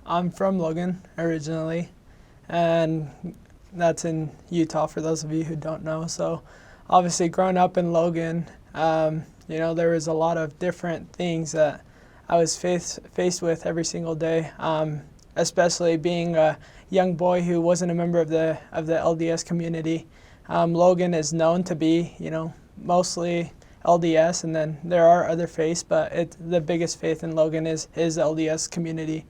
I'm from Logan originally, and that's in Utah for those of you who don't know. So obviously growing up in Logan, there was a lot of different things that I was faced with every single day, especially being a young boy who wasn't a member of the LDS community. Logan is known to be, mostly LDS, and then there are other faiths, but the biggest faith in Logan is LDS community.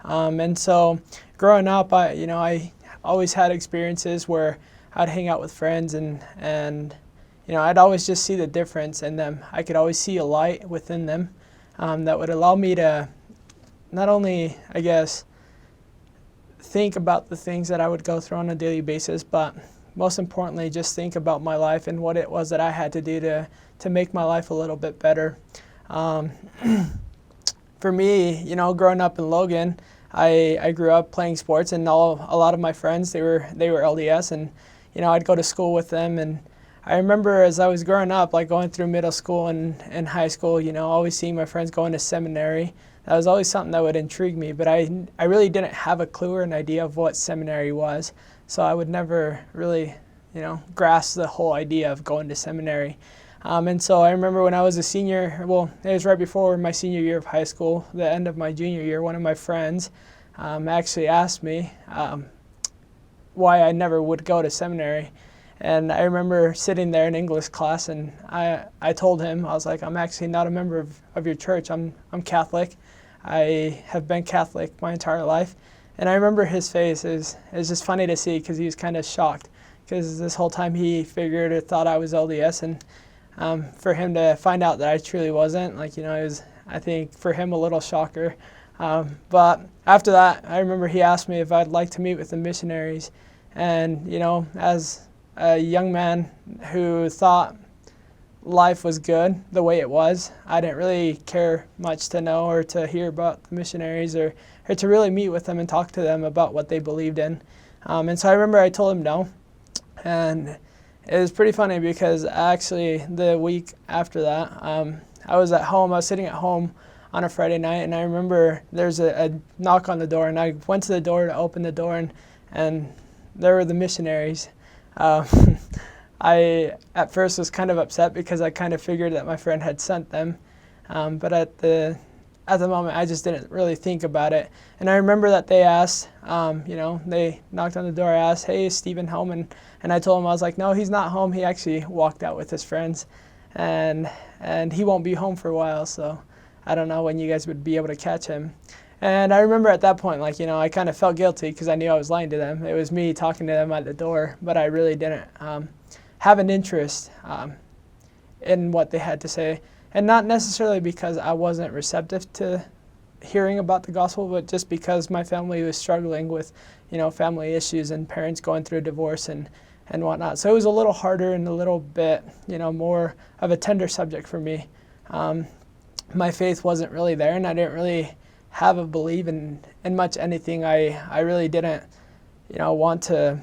And so growing up, I always had experiences where I'd hang out with friends and I'd always just see the difference in them. I could always see a light within them that would allow me to not only, I guess, think about the things that I would go through on a daily basis, but most importantly, just think about my life and what it was that I had to do to make my life a little bit better. For me, growing up in Logan, I grew up playing sports, and a lot of my friends, they were LDS, and I'd go to school with them. And I remember as I was growing up, like going through middle school and high school, always seeing my friends going to seminary. That was always something that would intrigue me, but I really didn't have a clue or an idea of what seminary was. So I would never really, grasp the whole idea of going to seminary. And so I remember when I was a senior, well, it was right before my senior year of high school, the end of my junior year, one of my friends actually asked me why I never would go to seminary. And I remember sitting there in English class, and I told him, I was like, I'm actually not a member of your church. I'm Catholic. I have been Catholic my entire life. And I remember his face. It was just funny to see because he was kind of shocked, because this whole time he figured or thought I was LDS, and for him to find out that I truly wasn't, it was, I think, for him a little shocker. But after that, I remember he asked me if I'd like to meet with the missionaries. And, as a young man who thought life was good the way it was, I didn't really care much to know or to hear about the missionaries or to really meet with them and talk to them about what they believed in. And so I remember I told him no. And it was pretty funny because actually the week after that, I was sitting at home on a Friday night, and I remember there's a knock on the door, and I went to the door to open the door, and there were the missionaries. I at first was kind of upset because I kind of figured that my friend had sent them, but at the moment I just didn't really think about it. And I remember that they asked, they knocked on the door, asked, "Hey, is Stephen home?" And I told him, I was like, "No, he's not home. He actually walked out with his friends, and he won't be home for a while, so I don't know when you guys would be able to catch him." And I remember at that point, I kind of felt guilty because I knew I was lying to them. It was me talking to them at the door, but I really didn't have an interest in what they had to say. And not necessarily because I wasn't receptive to hearing about the gospel, but just because my family was struggling with, family issues and parents going through a divorce and whatnot. So it was a little harder and a little bit, more of a tender subject for me. My faith wasn't really there, and I didn't really have a belief in much anything. I really didn't, want to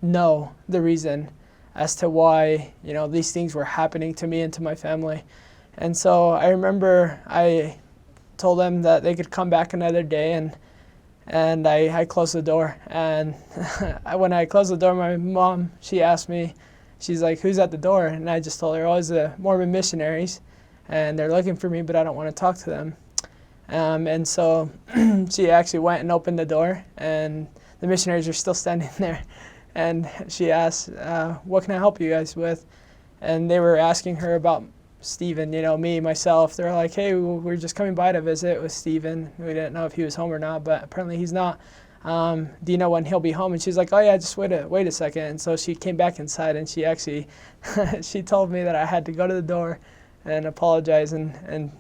know the reason as to why, these things were happening to me and to my family. And so I remember I told them that they could come back another day, and I closed the door. And when I closed the door, my mom, she asked me, she's like, "Who's at the door?" And I just told her, "Oh, it's the Mormon missionaries, and they're looking for me, but I don't want to talk to them." And so she actually went and opened the door, and the missionaries are still standing there. And she asked, "What can I help you guys with?" And they were asking her about Stephen, me, myself. They're like, "Hey, we're just coming by to visit with Stephen. We didn't know if he was home or not, but apparently he's not. Do you know when he'll be home?" And she's like, "Oh yeah, just wait a second." And so she came back inside, and she actually, she told me that I had to go to the door and apologize and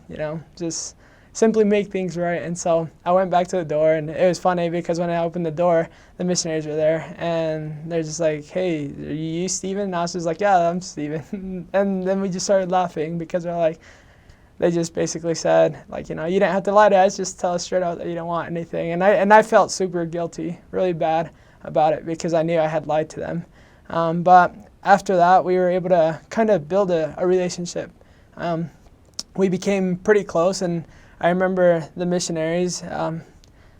just simply make things right. And so I went back to the door, and it was funny because when I opened the door, the missionaries were there, and they're just like, "Hey, are you Stephen?" And I was just like, "Yeah, I'm Stephen." And then we just started laughing because they just basically said, "You didn't have to lie to us, just tell us straight out that you don't want anything." And I felt super guilty, really bad about it because I knew I had lied to them. But after that, we were able to kind of build a relationship. We became pretty close, and I remember the missionaries,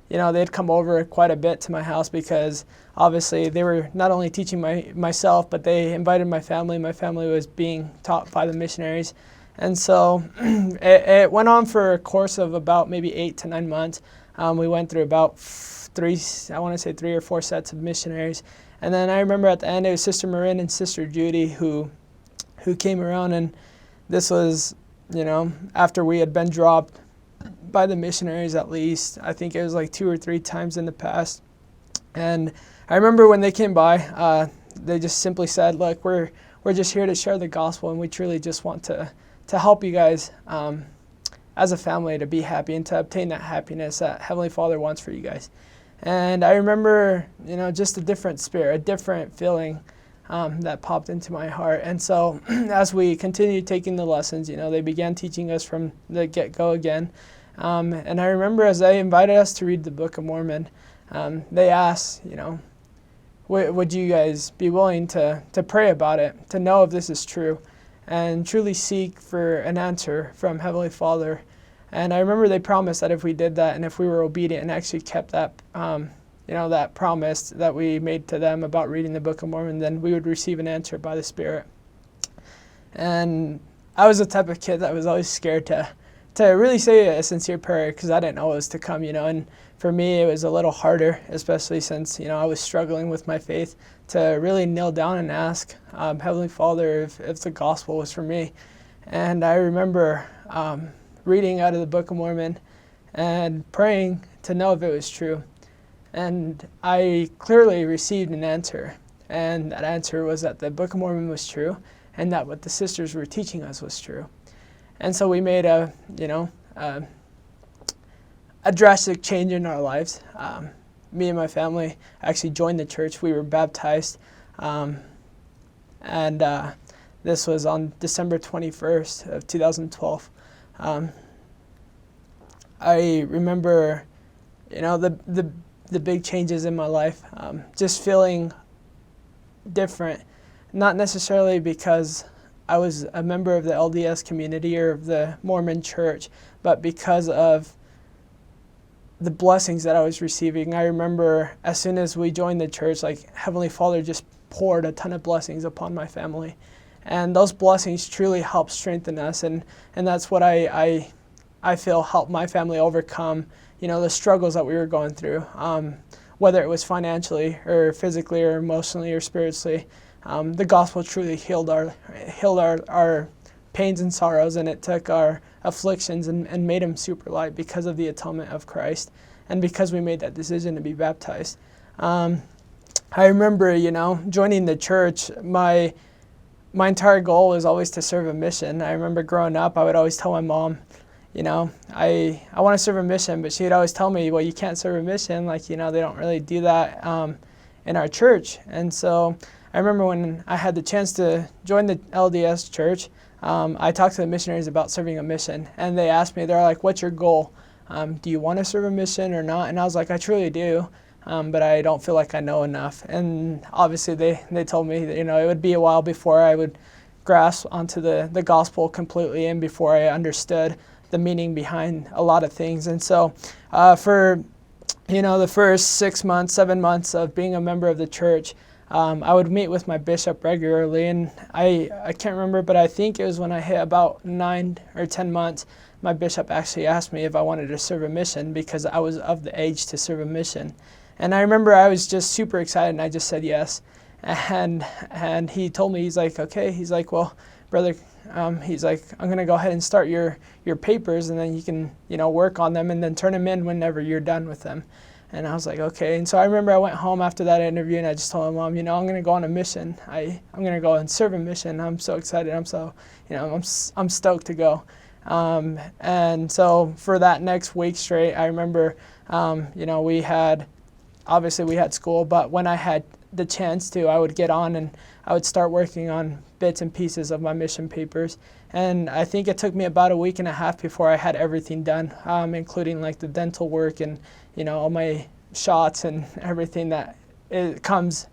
they'd come over quite a bit to my house because obviously they were not only teaching myself, but they invited my family. My family was being taught by the missionaries. And so it went on for a course of about maybe 8 to 9 months. We went through about three or four sets of missionaries. And then I remember at the end, it was Sister Marin and Sister Judy who came around, and this was, after we had been dropped by the missionaries at least. I think it was like 2 or 3 times in the past. And I remember when they came by, they just simply said, look, we're just here to share the gospel, and we truly just want to help you guys as a family to be happy and to obtain that happiness that Heavenly Father wants for you guys. And I remember, just a different spirit, a different feeling that popped into my heart. And so as we continued taking the lessons, they began teaching us from the get-go again. And I remember as they invited us to read the Book of Mormon, they asked, would you guys be willing to pray about it, to know if this is true, and truly seek for an answer from Heavenly Father. And I remember they promised that if we did that and if we were obedient and actually kept that, that promise that we made to them about reading the Book of Mormon, then we would receive an answer by the Spirit. And I was the type of kid that was always scared to really say a sincere prayer because I didn't know what was to come, and for me it was a little harder, especially since, I was struggling with my faith, to really kneel down and ask Heavenly Father if the gospel was for me. And I remember reading out of the Book of Mormon and praying to know if it was true. And I clearly received an answer, and that answer was that the Book of Mormon was true and that what the sisters were teaching us was true. And so we made a drastic change in our lives. Me and my family actually joined the church. We were baptized, and this was on December 21st of 2012. I remember, the big changes in my life, just feeling different, not necessarily because I was a member of the LDS community or of the Mormon church, but because of the blessings that I was receiving. I remember as soon as we joined the church, like Heavenly Father just poured a ton of blessings upon my family. And those blessings truly helped strengthen us, and that's what I feel helped my family overcome, the struggles that we were going through, whether it was financially or physically or emotionally or spiritually. The gospel truly healed our pains and sorrows, and it took our afflictions and made them super light because of the atonement of Christ and because we made that decision to be baptized. I remember, joining the church, my entire goal was always to serve a mission. I remember growing up, I would always tell my mom, I want to serve a mission, but she'd always tell me, well, you can't serve a mission. They don't really do that in our church. And so I remember when I had the chance to join the LDS church, I talked to the missionaries about serving a mission, and they asked me, they're like, what's your goal? Do you want to serve a mission or not? And I was like, I truly do, but I don't feel like I know enough. And obviously they told me that, it would be a while before I would grasp onto the gospel completely and before I understood the meaning behind a lot of things. And so for, the first 6 months, 7 months of being a member of the church, I would meet with my bishop regularly, and I can't remember, but I think it was when I hit about 9 or 10 months, my bishop actually asked me if I wanted to serve a mission because I was of the age to serve a mission. And I remember I was just super excited, and I just said yes. And he told me, he's like, okay, he's like, well, brother, he's like, I'm going to go ahead and start your papers, and then you can, work on them and then turn them in whenever you're done with them. And I was like, okay. And so I remember I went home after that interview, and I just told my mom, I'm going to go on a mission. I'm going to go and serve a mission. I'm so excited. I'm so, I'm stoked to go. And so for that next week straight, I remember, we had school, but when I had the chance to, I would get on and I would start working on bits and pieces of my mission papers. And I think it took me about a week and a half before I had everything done, including like the dental work and, all my shots and everything that it comes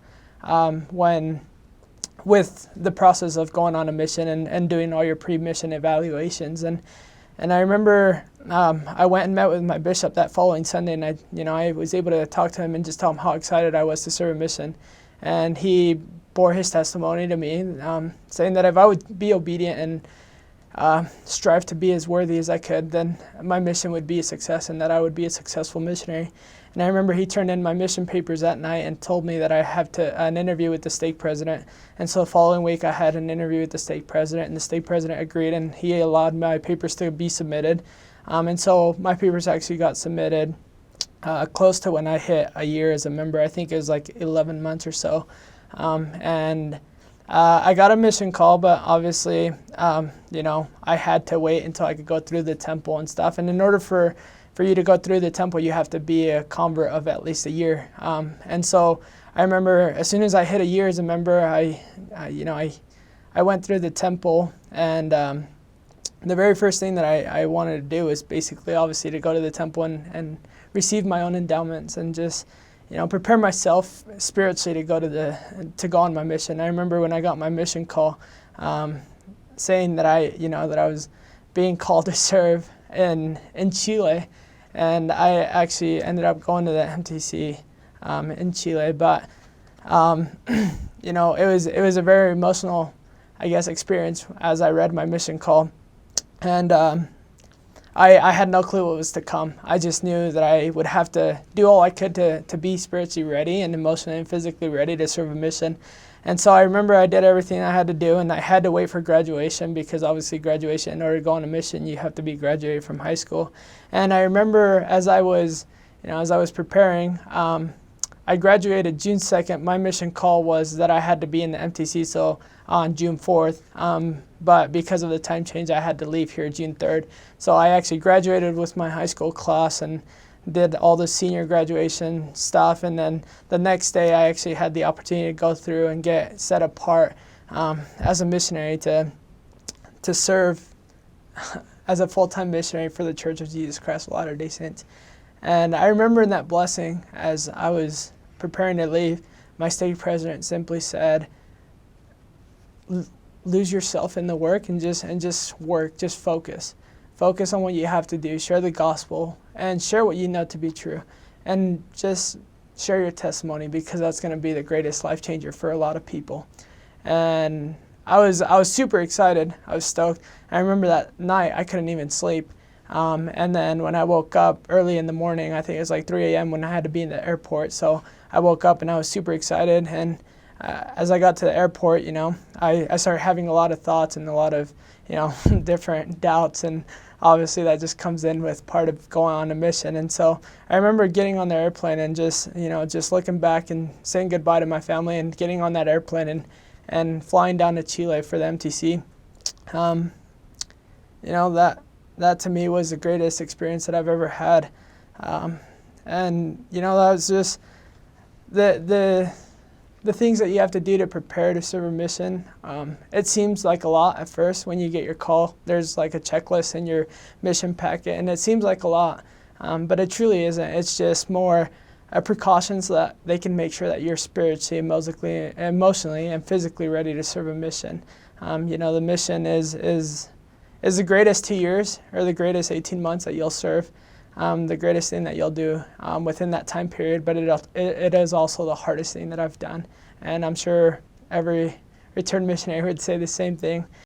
with the process of going on a mission and doing all your pre-mission evaluations. And And I remember I went and met with my bishop that following Sunday, and I was able to talk to him and just tell him how excited I was to serve a mission. And he bore his testimony to me, saying that if I would be obedient and strive to be as worthy as I could, then my mission would be a success and that I would be a successful missionary. And I remember he turned in my mission papers that night and told me that I have an interview with the stake president. And so the following week I had an interview with the stake president, and the stake president agreed, and he allowed my papers to be submitted. And so my papers actually got submitted close to when I hit a year as a member. I think it was like 11 months or so. I got a mission call, but obviously, I had to wait until I could go through the temple and stuff. And in order for you to go through the temple, you have to be a convert of at least a year. And so I remember as soon as I hit a year as a member, I went through the temple, and the very first thing that I wanted to do was basically, obviously, to go to the temple and receive my own endowments and just, prepare myself spiritually to go on my mission. I remember when I got my mission call, saying that I was being called to serve in Chile, and I actually ended up going to the MTC in Chile. But it was a very emotional, I guess, experience as I read my mission call, and I had no clue what was to come. I just knew that I would have to do all I could to be spiritually ready and emotionally and physically ready to serve a mission. And so I remember I did everything I had to do, and I had to wait for graduation, because obviously graduation, in order to go on a mission, you have to be graduated from high school. And I remember as I was preparing, I graduated June 2nd. My mission call was that I had to be in the MTC so on June 4th. But because of the time change, I had to leave here June 3rd. So I actually graduated with my high school class and did all the senior graduation stuff, and then the next day I actually had the opportunity to go through and get set apart as a missionary to serve as a full-time missionary for the Church of Jesus Christ of Latter-day Saints. And I remember in that blessing, as I was preparing to leave, my stake president simply said, lose yourself in the work and just work, just focus. Focus on what you have to do, share the gospel, and share what you know to be true. And just share your testimony, because that's going to be the greatest life changer for a lot of people. And I was super excited. I was stoked. I remember that night I couldn't even sleep. And then when I woke up early in the morning, I think it was like 3 a.m. when I had to be in the airport. So I woke up and I was super excited. And as I got to the airport, I started having a lot of thoughts and a lot of, different doubts. And obviously that just comes in with part of going on a mission. And so I remember getting on the airplane and just looking back and saying goodbye to my family and getting on that airplane and flying down to Chile for the MTC. That to me was the greatest experience that I've ever had. That was just the things that you have to do to prepare to serve a mission. It seems like a lot at first when you get your call. There's like a checklist in your mission packet, and it seems like a lot, but it truly isn't. It's just more a precaution so that they can make sure that you're spiritually, emotionally, and physically ready to serve a mission. The mission is the greatest 2 years or the greatest 18 months that you'll serve. The greatest thing that you'll do within that time period, but it is also the hardest thing that I've done. And I'm sure every returned missionary would say the same thing.